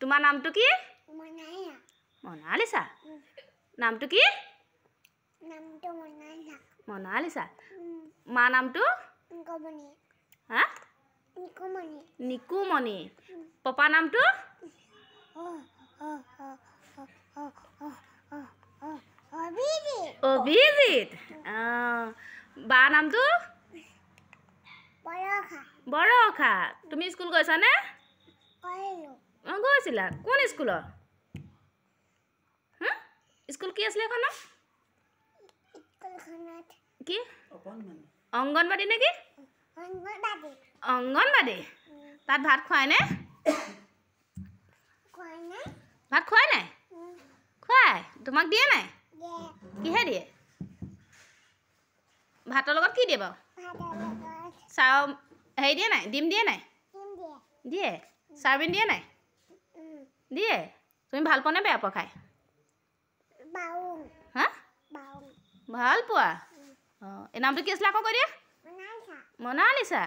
তোমাৰ নামটো কি মনায়া মনালিসা নামটো কি নামটো মনায়া মনালিসা মা নামটো নিকুমণি হা নিকুমণি নিকুমণি পাপা নামটো অভিজিত বা নামটো বৰখা তুমি স্কুল গৈছানে গৈছিলা কোন স্কুলত স্কুল কি আছিলে এখন কি অংগনবাদী নেকি অংগনবাদী তাত ভাত খুৱাই নে ভাত খুৱাই নাই খুৱাই তোমাক দিয়ে নাই কিহে দিয়ে ভাতৰ লগত কি দিয়ে বাৰু চাও হেৰি দিয়ে নাই ডিম দিয়ে নাই দিয়ে চাওমিন দিয়ে নাই দিয়ে তুমি ভাল পোৱা নে বেয়া পোৱা খাই হা ভাল পোৱা এই নামটো কি আছিলে আকৌ কৈ দিয়া মনালিসা